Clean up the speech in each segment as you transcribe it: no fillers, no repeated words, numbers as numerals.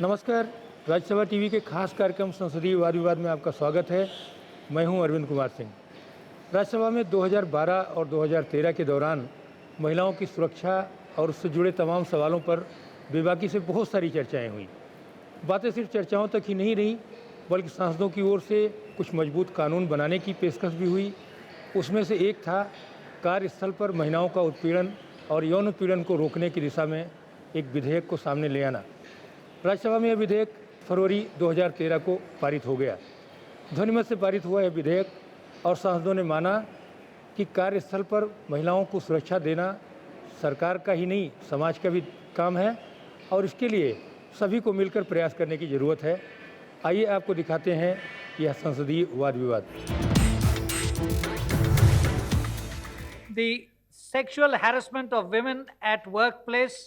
नमस्कार। राज्यसभा टीवी के खास कार्यक्रम संसदीय वाद विवाद में आपका स्वागत है। मैं हूं अरविंद कुमार सिंह। राज्यसभा में 2012 और 2013 के दौरान महिलाओं की सुरक्षा और उससे जुड़े तमाम सवालों पर बेबाकी से बहुत सारी चर्चाएं हुई। बातें सिर्फ चर्चाओं तक ही नहीं रही, बल्कि सांसदों की ओर से कुछ मजबूत कानून बनाने की पेशकश भी हुई। उसमें से एक था कार्यस्थल पर महिलाओं का उत्पीड़न और यौन उत्पीड़न को रोकने की दिशा में एक विधेयक को सामने ले आना। राज्यसभा में यह विधेयक फरवरी 2013 को पारित हो गया। ध्वनिमत से पारित हुआ यह विधेयक और सांसदों ने माना कि कार्यस्थल पर महिलाओं को सुरक्षा देना सरकार का ही नहीं, समाज का भी काम है और इसके लिए सभी को मिलकर प्रयास करने की ज़रूरत है। आइए आपको दिखाते हैं यह संसदीय वाद विवाद। The Sexual Harassment of Women at Workplace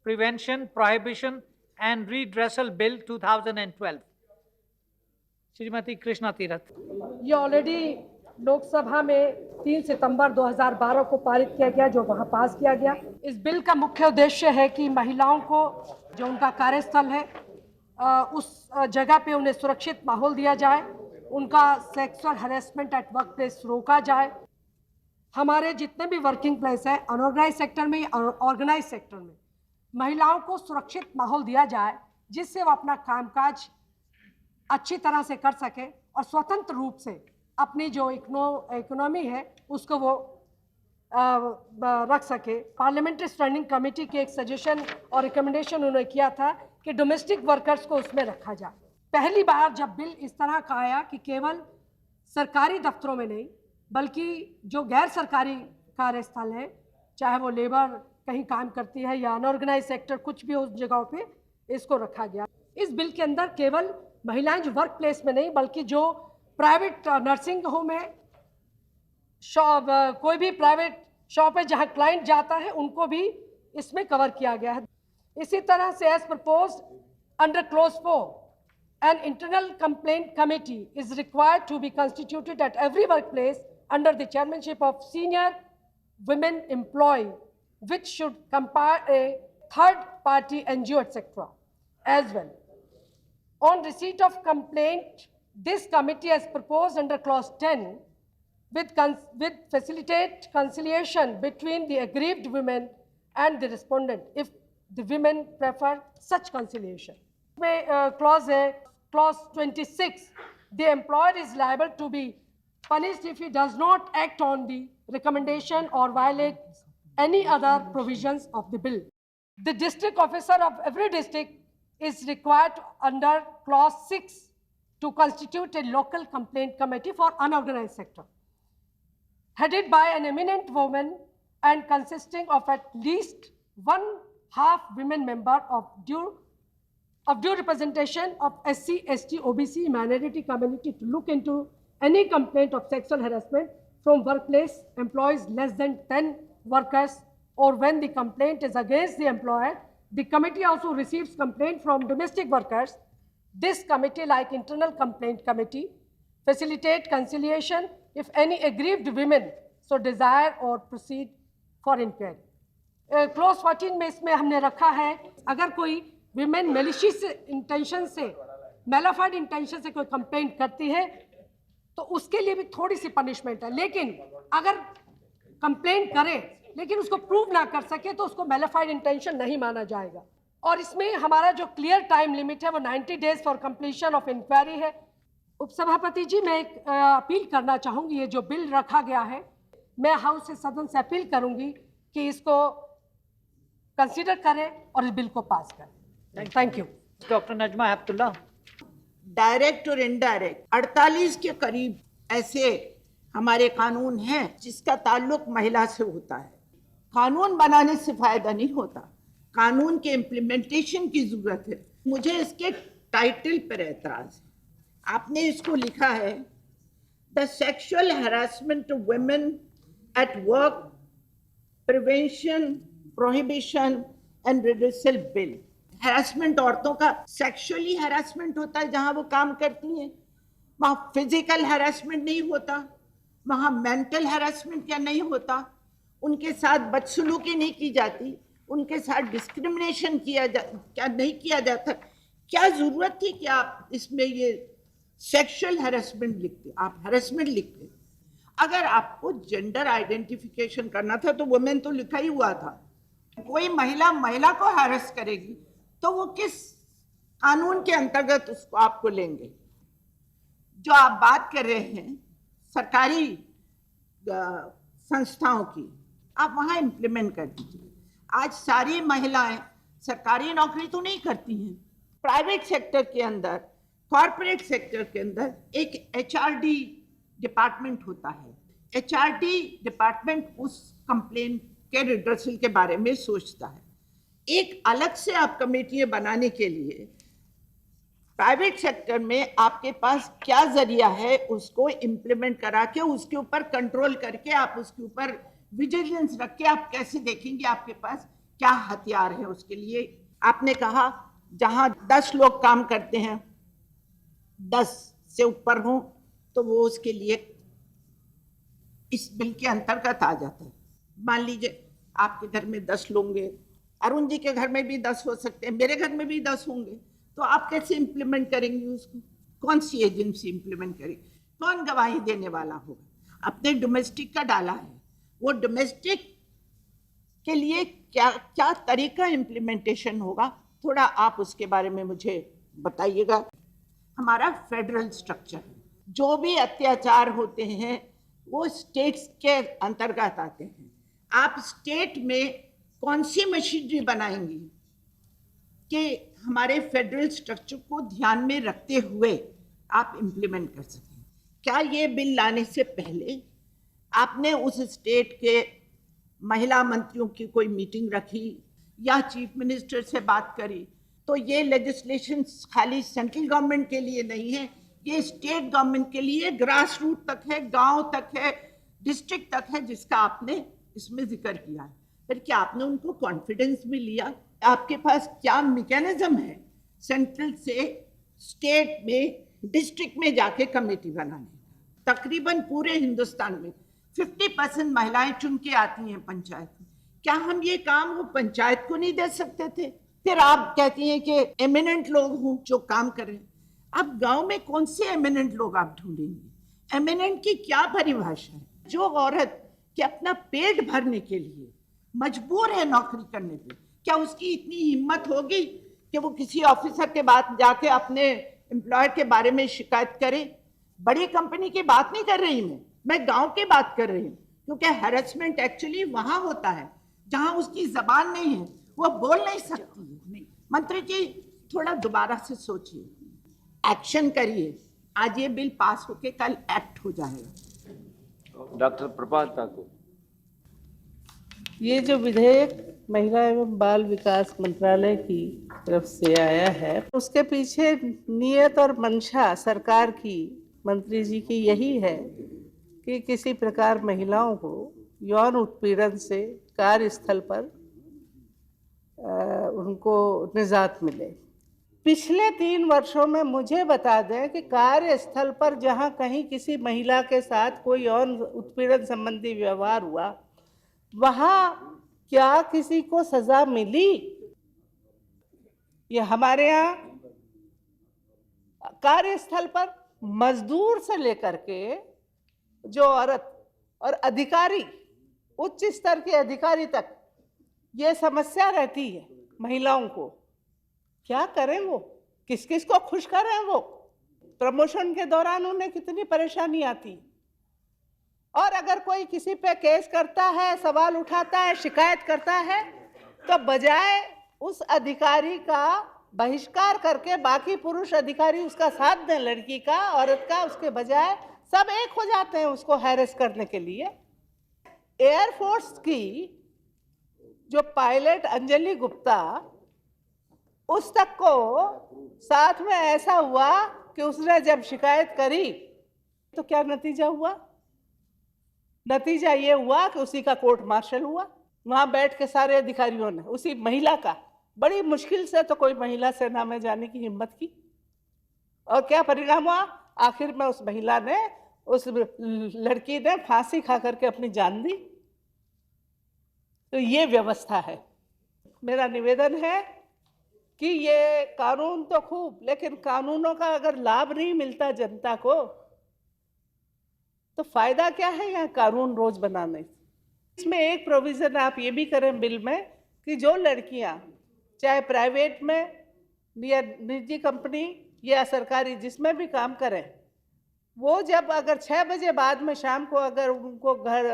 Prevention, Prohibition and Redressal Bill 2012। Shrimati Krishna Tirath. ये ऑलरेडी लोकसभा में 3 सितंबर 2012 को पारित किया गया, जो वहां पास किया गया। इस बिल का मुख्य उद्देश्य है कि महिलाओं को जो उनका कार्यस्थल है उस जगह पे उन्हें सुरक्षित माहौल दिया जाए, उनका sexual harassment at work place रोका जाए। हमारे जितने भी वर्किंग प्लेस है, अनऑर्गेनाइज सेक्टर में और ऑर्गेनाइज सेक्टर में, महिलाओं को सुरक्षित माहौल दिया जाए जिससे वो अपना कामकाज अच्छी तरह से कर सके और स्वतंत्र रूप से अपनी जो इकोनॉमी है उसको वो रख सके। पार्लियामेंट्री स्टैंडिंग कमेटी के एक सजेशन और रिकमेंडेशन उन्होंने किया था कि डोमेस्टिक वर्कर्स को उसमें रखा जाए। पहली बार जब बिल इस तरह का आया कि केवल सरकारी दफ्तरों में नहीं बल्कि जो गैर सरकारी कार्यस्थल है, चाहे वो लेबर कहीं काम करती है या अनऑर्गेनाइज सेक्टर, कुछ भी उस जगहों पे इसको रखा गया। इस बिल के अंदर केवल महिलाएं जो वर्क प्लेस में नहीं बल्कि जो प्राइवेट नर्सिंग होम है, शॉप, कोई भी प्राइवेट शॉप है जहां क्लाइंट जाता है, उनको भी इसमें कवर किया गया है। इसी तरह से as proposed under clause 4, an internal complaint committee is required to be constituted at every workplace under the chairmanship of senior women employee, which should compare a third party NGO etc. as well. On receipt of complaint, this committee has proposed under clause 10 with facilitate conciliation between the aggrieved women and the respondent if the women prefer such conciliation. Clause 26, the employer is liable to be punished if he does not act on the recommendation or violate any other provisions of the bill. The district officer of every district is required under clause 6 to constitute a local complaint committee for unorganized sector, headed by an eminent woman and consisting of at least 1/2 women member of due representation of SC, ST, OBC, minority community to look into any complaint of sexual harassment from workplace employees less than 10 workers, or when the complaint is against the employer. The committee also receives complaint from domestic workers. This committee, like internal complaint committee, facilitate conciliation if any aggrieved women so desire or proceed for inquiry. Clause 14 में इसमें हमने रखा है, अगर कोई women malicious intention से, mala fide intention से कोई कंप्लेंट करती है तो उसके लिए भी थोड़ी सी पनिशमेंट है। लेकिन अगर कंप्लेंट करे लेकिन उसको प्रूव ना कर सके तो उसको मेलाफाइड इंटेंशन नहीं माना जाएगा। और इसमें हमारा जो क्लियर टाइम लिमिट है वो 90 days for completion of inquiry है। उपसभापति जी, मैं एक अपील करना चाहूँगी, ये जो बिल रखा गया है, मैं हाउस से, सदन से अपील करूँगी कि इसको कंसिडर करें और इस बिल को पास करें। Thank you. Doctor Najma Heptulla. Direct और इनडायरेक्ट 48 के करीब ऐसे हमारे कानून हैं जिसका ताल्लुक महिला से होता है। कानून बनाने से फायदा नहीं होता, कानून के इम्प्लीमेंटेशन की जरूरत है। मुझे इसके टाइटल पर एतराज है। आपने इसको लिखा है the sexual harassment of women at work prevention, prohibition and redressal bill. Harassment औरतों का सेक्सुअली हैरेसमेंट होता है जहां वो काम करती हैं, वहां फिजिकल हैरेसमेंट नहीं होता, वहां मेंटल हैरेसमेंट क्या नहीं होता, उनके साथ बदसलूकी नहीं की जाती, उनके साथ डिस्क्रिमिनेशन क्या नहीं किया जाता। क्या जरूरत थी कि आप इसमें ये सेक्सुअल हैरेसमेंट लिखते, आप हैरेसमेंट लिखते? अगर आपको जेंडर आइडेंटिफिकेशन करना था तो वुमेन तो लिखा ही हुआ था। कोई महिला को हैरेस करेगी तो वो किस कानून के अंतर्गत उसको आपको लेंगे? जो आप बात कर रहे हैं सरकारी संस्थाओं की, आप वहां इंप्लीमेंट कर दीजिए। आज सारी महिलाएं सरकारी नौकरी तो नहीं करती हैं, प्राइवेट सेक्टर के अंदर, कॉर्पोरेट सेक्टर के अंदर एक एचआरडी डिपार्टमेंट होता है। एचआरडी डिपार्टमेंट उस कंप्लेंट के रिड्रेसल के बारे में सोचता है। एक अलग से आप कमेटियां बनाने के लिए प्राइवेट सेक्टर में आपके पास क्या जरिया है, उसको इम्प्लीमेंट करा के उसके ऊपर कंट्रोल करके आप उसके ऊपर विजिलेंस रख के आप कैसे देखेंगे आपके पास क्या हथियार है उसके लिए? आपने कहा जहां 10 लोग काम करते हैं, 10 से ऊपर हों तो वो उसके लिए इस बिल के अंतर्गत आ जाता है। मान लीजिए आपके घर में 10 लोग होंगे, अरुण जी के घर में भी 10 हो सकते हैं, मेरे घर में भी 10 होंगे, तो आप कैसे इंप्लीमेंट करेंगे उसको? कौन सी एजेंसी इंप्लीमेंट करेगी? कौन गवाही देने वाला होगा? अपने डोमेस्टिक का डाला है, वो डोमेस्टिक के लिए क्या क्या तरीका इम्प्लीमेंटेशन होगा, थोड़ा आप उसके बारे में मुझे बताइएगा। हमारा फेडरल स्ट्रक्चर है, जो भी अत्याचार होते हैं वो स्टेट्स के अंतर्गत आते हैं। आप स्टेट में कौन सी मशीनरी बनाएंगी कि हमारे फेडरल स्ट्रक्चर को ध्यान में रखते हुए आप इम्प्लीमेंट कर सकें? क्या ये बिल लाने से पहले आपने उस स्टेट के महिला मंत्रियों की कोई मीटिंग रखी या चीफ मिनिस्टर से बात करी? तो ये लेजिस्लेशन खाली सेंट्रल गवर्नमेंट के लिए नहीं है, ये स्टेट गवर्नमेंट के लिए ग्रास रूट तक है, गांव तक है, डिस्ट्रिक्ट तक है, जिसका आपने इसमें जिक्र किया है। फिर क्या आपने उनको कॉन्फिडेंस में लिया? आपके पास क्या मैकेनिज्म है सेंट्रल से स्टेट में, डिस्ट्रिक्ट में जाके कमेटी बनाने? तकरीबन पूरे हिंदुस्तान में 50% महिलाएं चुन के आती हैं पंचायत में। क्या हम ये काम वो पंचायत को नहीं दे सकते थे? फिर आप कहती हैं कि एमिनेंट लोग हों जो काम करें। अब गांव में कौन से एमिनेंट लोग आप ढूंढेंगे? एमिनेंट की क्या परिभाषा है? जो औरत कि अपना पेट भरने के लिए मजबूर है नौकरी करने पे, क्या उसकी इतनी हिम्मत होगी कि वो किसी ऑफिसर के बाद जाके अपने एम्प्लॉयर के बारे में शिकायत करे? बड़ी कंपनी की बात नहीं कर रही मैं गांव की बात कर रही हूँ, क्योंकि हैरेसमेंट एक्चुअली वहां होता है जहां उसकी जबान नहीं है, वो बोल नहीं सकती है। मंत्री जी थोड़ा दोबारा से सोचिए, एक्शन करिए। आज ये बिल पास होके कल एक्ट हो जाएगा। डॉक्टर प्रभात ठाकुर। ये जो विधेयक महिला एवं बाल विकास मंत्रालय की तरफ से आया है, उसके पीछे नियत और मंशा सरकार की, मंत्री जी की यही है कि किसी प्रकार महिलाओं को यौन उत्पीड़न से कार्यस्थल पर उनको निजात मिले। पिछले 3 वर्षों में मुझे बता दें कि कार्यस्थल पर जहां कहीं किसी महिला के साथ कोई यौन उत्पीड़न संबंधी व्यवहार हुआ, वहां क्या किसी को सजा मिली? ये हमारे यहाँ कार्यस्थल पर मजदूर से लेकर के जो औरत और अधिकारी, उच्च स्तर के अधिकारी तक ये समस्या रहती है महिलाओं को। क्या करें वो? किस किस को खुश करें? वो प्रमोशन के दौरान उन्हें कितनी परेशानी आती। और अगर कोई किसी पे केस करता है, सवाल उठाता है, शिकायत करता है, तो बजाय उस अधिकारी का बहिष्कार करके बाकी पुरुष अधिकारी उसका साथ दें, लड़की का, औरत का, उसके बजाय सब एक हो जाते हैं उसको हैरेस करने के लिए। एयरफोर्स की जो पायलट अंजलि गुप्ता, उस तक को साथ में ऐसा हुआ कि उसने जब शिकायत करी तो क्या नतीजा हुआ? नतीजा ये हुआ कि उसी का कोर्ट मार्शल हुआ। वहां बैठ के सारे अधिकारियों ने उसी महिला का, बड़ी मुश्किल से तो कोई महिला सेना में जाने की हिम्मत की, और क्या परिणाम हुआ? आखिर में उस महिला ने, उस लड़की ने फांसी खा करके अपनी जान दी। तो ये व्यवस्था है। मेरा निवेदन है कि ये कानून तो खूब, लेकिन कानूनों का अगर लाभ नहीं मिलता जनता को तो फायदा क्या है यहाँ कानून रोज बनाने से? इसमें एक प्रोविजन आप ये भी करें बिल में कि जो लड़कियां चाहे प्राइवेट में या निजी कंपनी या सरकारी जिसमें भी काम करें, वो जब अगर 6 बजे बाद में शाम को अगर उनको घर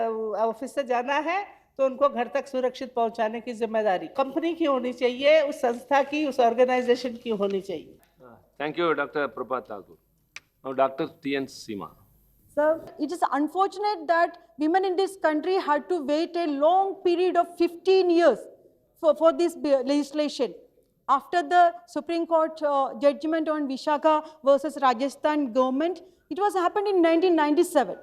ऑफिस से जाना है तो उनको घर तक सुरक्षित पहुंचाने की जिम्मेदारी कंपनी की होनी चाहिए, उस संस्था की, उस ऑर्गेनाइजेशन की होनी चाहिए। Thank you, Dr. Prabhat Thakur. Now, Dr. T.N. Seema. Sir, it is unfortunate that women in this country had to wait a long period of 15 years for this legislation. After the Supreme Court judgment on Vishaka versus Rajasthan government, it was happened in 1997.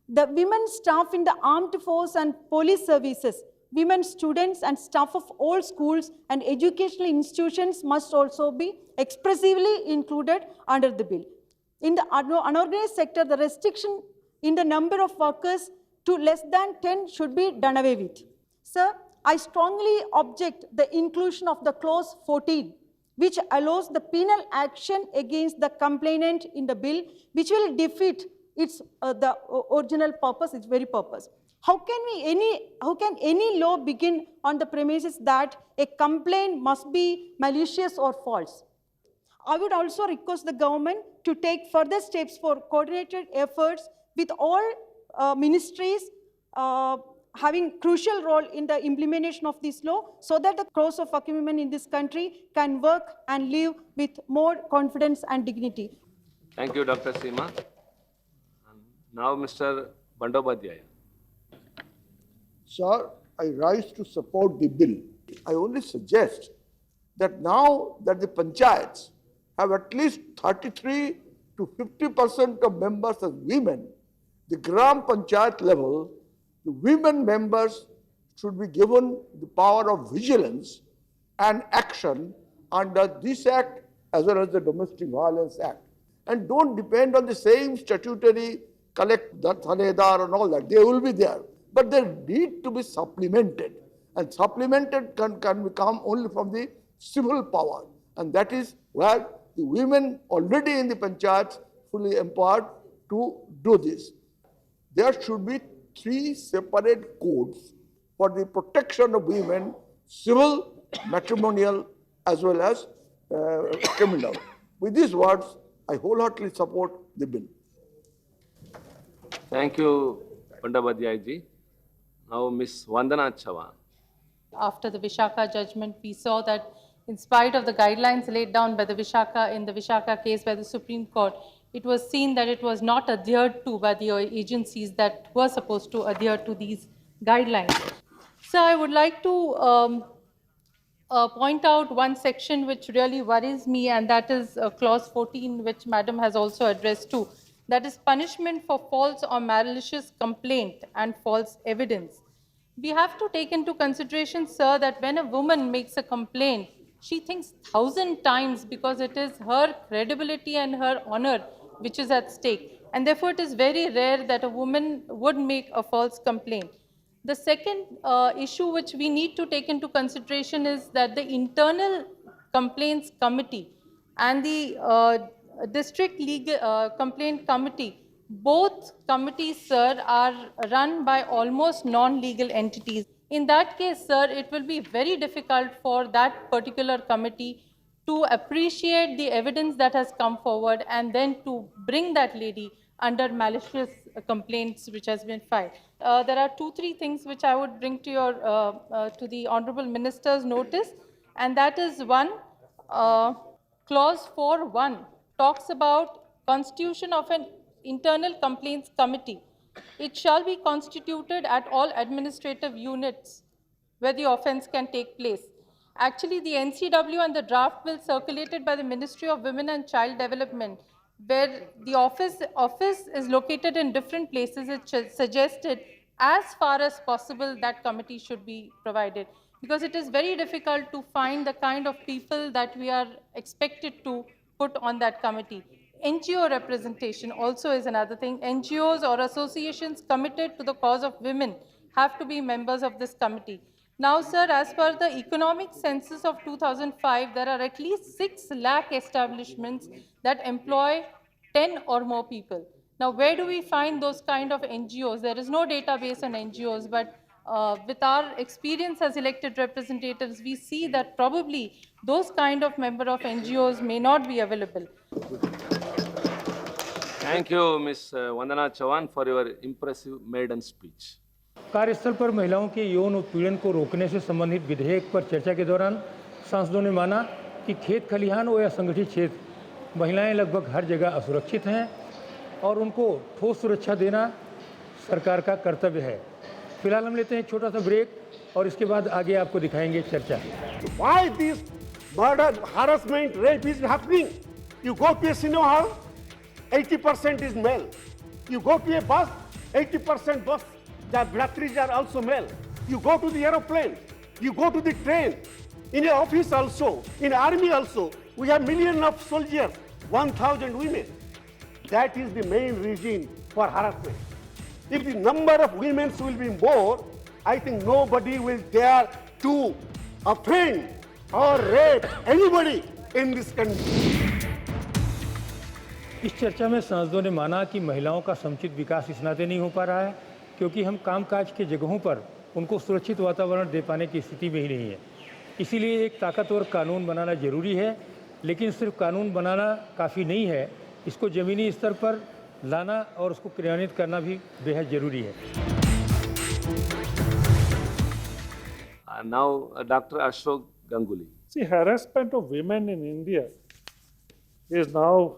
The women staff in the armed force and police services, women students and staff of all schools and educational institutions must also be expressively included under the bill. In the unorganized sector, the restriction in the number of workers to less than 10 should be done away with. Sir, I strongly object the inclusion of the clause 14, which allows the penal action against the complainant in the bill, which will defeat the original purpose, its very purpose. How can any law begin on the premises that a complaint must be malicious or false? I would also request the government to take further steps for coordinated efforts with all ministries having crucial role in the implementation of this law so that the crores of working women in this country can work and live with more confidence and dignity. Thank you, Dr. Seema. Now, Mr. Bandyopadhyay. Sir, I rise to support the bill. I only suggest that now that the panchayats have at least 33 to 50% of members as women, the Gram Panchayat level, the women members should be given the power of vigilance and action under this act as well as the Domestic Violence Act. And don't depend on the same statutory collect the thanedar and all that. They will be there. But they need to be supplemented. And supplemented can come only from the civil power. And that is where the women already in the panchayats fully empowered to do this. There should be 3 separate codes for the protection of women, civil, matrimonial, as well as criminal. With these words, I wholeheartedly support the bill. Thank you, Bandyopadhyay ji. Now, Ms. Vandana Chavan. After the Vishaka judgment, we saw that in spite of the guidelines laid down by the Vishaka case by the Supreme Court, it was seen that it was not adhered to by the agencies that were supposed to adhere to these guidelines. So I would like to point out one section which really worries me, and that is clause 14, which Madam has also addressed too. That is punishment for false or malicious complaint and false evidence. We have to take into consideration, sir, that when a woman makes a complaint, she thinks 1,000 times because it is her credibility and her honor which is at stake. And therefore, it is very rare that a woman would make a false complaint. The second issue which we need to take into consideration is that the internal complaints committee and the district legal complaint committee, both committees, sir, are run by almost non-legal entities. In that case, sir, it will be very difficult for that particular committee to appreciate the evidence that has come forward and then to bring that lady under malicious complaints which has been filed. There are 2-3 things which I would bring to your to the Honorable Minister's notice, and that is one, clause 4.1 talks about constitution of an internal complaints committee. It shall be constituted at all administrative units where the offense can take place. Actually, the NCW and the draft bill circulated by the Ministry of Women and Child Development, where the office is located in different places, it suggested as far as possible that committee should be provided, because it is very difficult to find the kind of people that we are expected to put on that committee. NGO representation also is another thing. NGOs or associations committed to the cause of women have to be members of this committee. Now, sir, as per the economic census of 2005, there are at least 6 lakh establishments that employ 10 or more people. Now, where do we find those kind of NGOs? There is no database on NGOs, but with our experience as elected representatives, we see that probably those kind of member of NGOs may not be available. Thank you, Ms. Vandana Chavan, for your impressive maiden speech. कार्यस्थल पर महिलाओं के यौन उत्पीड़न को रोकने से संबंधित विधेयक पर चर्चा के दौरान सांसदों ने माना कि खेत खलिहान और असंगठित क्षेत्र महिलाएं लगभग हर जगह असुरक्षित हैं और उनको ठोस सुरक्षा देना सरकार का कर्तव्य है। फिलहाल हम लेते हैं एक छोटा सा ब्रेक और इसके बाद आगे आपको दिखाएंगे चर्चा। Why this murder, harassment, rape is happening? You go to a cinema hall, 80% is male. You go to a bus, 80% bus, the yatri's are also male. You go to the aeroplane, you go to the train, in an office also, in army also, we have millions of soldiers, 1,000 women. That is the main reason for harassment. If the number of women will be more, I think nobody will dare to offend or rape anybody in this country. इस चर्चा में सांसदों ने माना कि महिलाओं का समुचित विकास इस नाते नहीं हो पा रहा है क्योंकि हम कामकाज के जगहों पर उनको सुरक्षित वातावरण दे पाने की स्थिति में ही नहीं है। इसीलिए एक ताकतवर कानून बनाना जरूरी है, लेकिन सिर्फ कानून बनाना काफ़ी नहीं है, इसको ज़मीनी स्तर पर लाना और उसको क्रियान्वित करना भी बेहद ज़रूरी है। Now, Dr. Ashok Ganguly. See, harassment of women in India is now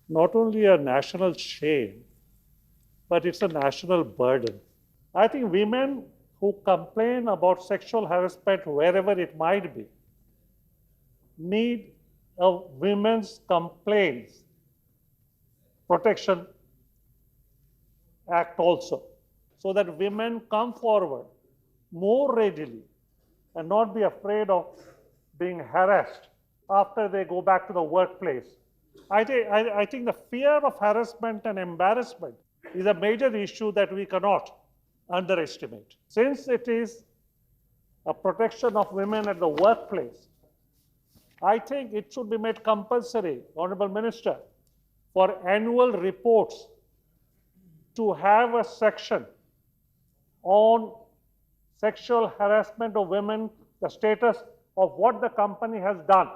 not only a national shame, but it's a national burden. I think women who complain about sexual harassment wherever it might be need a Women's Complaints Protection Act also, so that women come forward more readily and not be afraid of being harassed after they go back to the workplace. I think the fear of harassment and embarrassment is a major issue that we cannot underestimate. Since it is a protection of women at the workplace, I think it should be made compulsory, Honorable Minister, for annual reports to have a section on sexual harassment of women, the status of what the company has done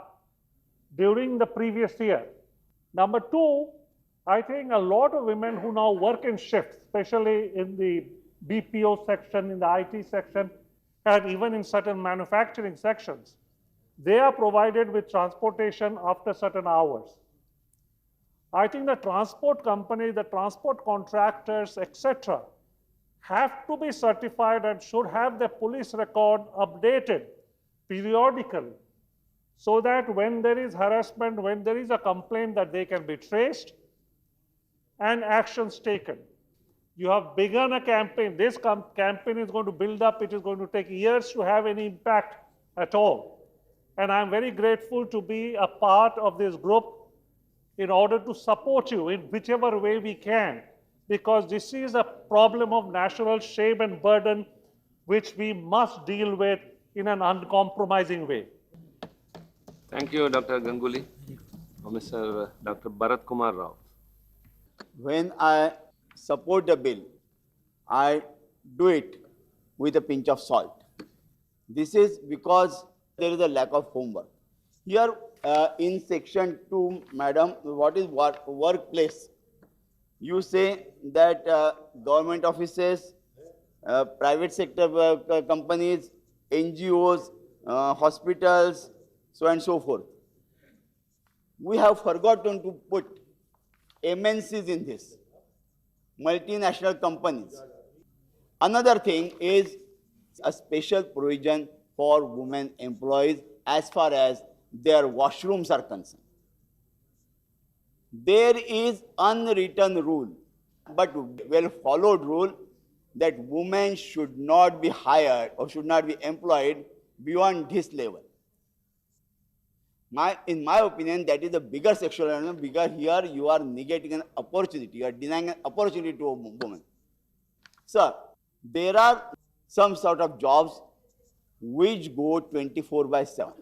during the previous year. Number two, I think a lot of women who now work in shifts, especially in the BPO section, in the IT section, and even in certain manufacturing sections, they are provided with transportation after certain hours. I think the transport companies, the transport contractors, etc., have to be certified and should have their police record updated periodically, so that when there is harassment, when there is a complaint, that they can be traced and actions taken. You have begun a campaign. This campaign is going to build up. It is going to take years to have any impact at all. And I'm very grateful to be a part of this group in order to support you in whichever way we can, because this is a problem of national shame and burden which we must deal with in an uncompromising way. Thank you, Dr. Ganguly. Mr. Dr. Bharat Kumar Rao. When I support the bill, I do it with a pinch of salt. This is because there is a lack of homework. Here in section 2, madam, what is workplace? You say that government offices, private sector companies, NGOs, hospitals, so and so forth. We have forgotten to put MNCs in this, multinational companies. Another thing is a special provision for women employees as far as their washrooms are concerned. There is unwritten rule, but well followed rule, that women should not be hired or should not be employed beyond this level. In my opinion, that is the bigger sexual harassment, because here you are negating an opportunity, you are denying an opportunity to a woman. Sir, there are some sort of jobs which go 24/7.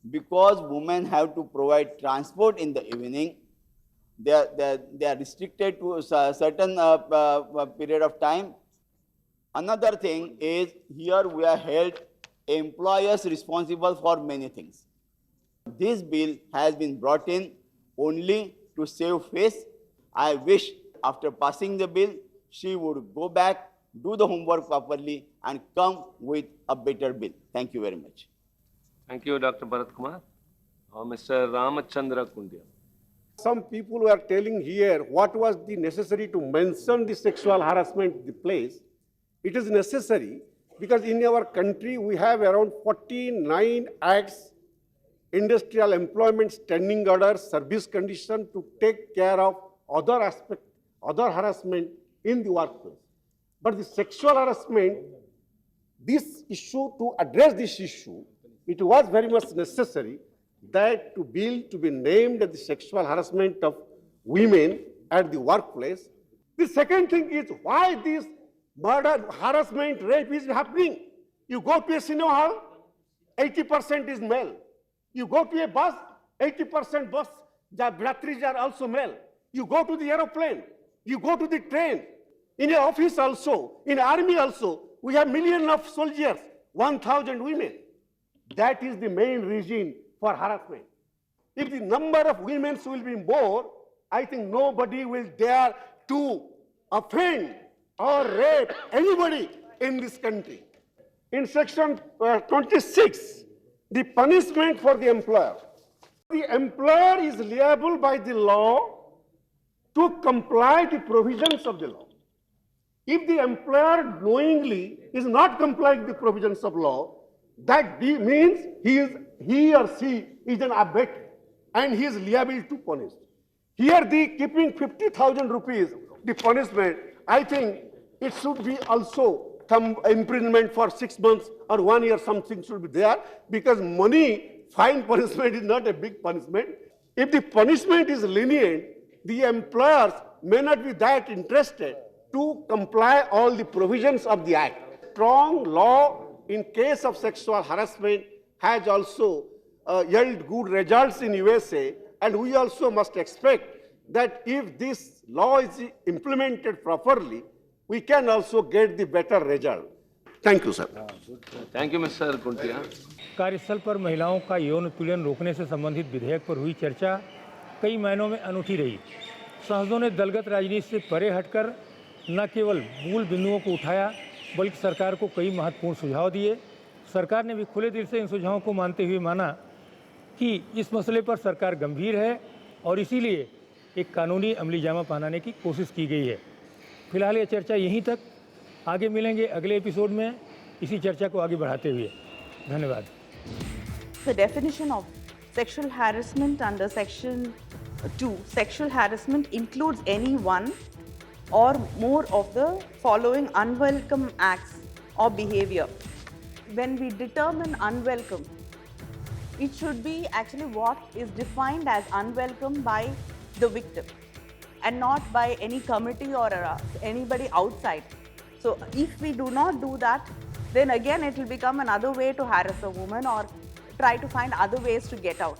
Because women have to provide transport in the evening, they are restricted to a certain period of time. Another thing is here we are held employers responsible for many things. This bill has been brought in only to save face. I wish after passing the bill, she would go back, do the homework properly and come with a better bill. Thank you very much. Thank you, Dr. Bharat Kumar. Mr. Ramachandra Kundia. Some people were telling here what was the necessary to mention the sexual harassment the place. It is necessary because in our country we have around 49 acts, industrial employment standing orders, service condition to take care of other aspect, other harassment in the workplace. But the sexual harassment, this issue, to address this issue, it was very much necessary that to bill to be named as the sexual harassment of women at the workplace. The second thing is why this murder, harassment, rape is happening. You go to a cinema hall, 80% is male. You go to a bus, 80% bus, the bratris are also male. You go to the aeroplane, you go to the train, in an office also, in army also, we have millions of soldiers, 1,000 women. That is the main reason for harassment. If the number of women will be more, I think nobody will dare to offend or rape anybody in this country. In section 26, the punishment for the employer. The employer is liable by the law to comply the provisions of the law. If the employer knowingly is not complying the provisions of law, that means he or she is an abettor and he is liable to punish. Here the keeping 50,000 rupees, the punishment, I think it should be also some imprisonment for 6 months or 1 year, something should be there, because money, fine punishment is not a big punishment. If the punishment is lenient, the employers may not be that interested to comply all the provisions of the act. Strong law in case of sexual harassment has also yielded good results in USA, and we also must expect that if this law is implemented properly, we can also get the better result. Thank you, sir. Thank you, Mr. Kuntia. कार्यस्थल पर महिलाओं का यौन उत्पीड़न रोकने से संबंधित विधेयक पर हुई चर्चा कई मायनों में अनूठी रही। सांसदों ने दलगत राजनीति से परे हटकर न केवल मूल बिंदुओं को उठाया, बल्कि सरकार को कई महत्वपूर्ण सुझाव दिए। सरकार ने भी खुले दिल से इन सुझावों को मानते हुए माना कि इस मसले पर सरकार गंभीर है और इसीलिए एक कानूनी अमली जामा पहनाने की कोशिश की गई है। फिलहाल ये चर्चा यहीं तक, आगे मिलेंगे अगले एपिसोड में इसी चर्चा को आगे बढ़ाते हुए। धन्यवाद। The definition of sexual harassment under section 2, sexual harassment includes any one or more of the following unwelcome acts or behavior. When we determine unwelcome, it should be actually what is defined as unwelcome by the victim and not by any committee or anybody outside. So if we do not do that, then again it will become another way to harass a woman or try to find other ways to get out.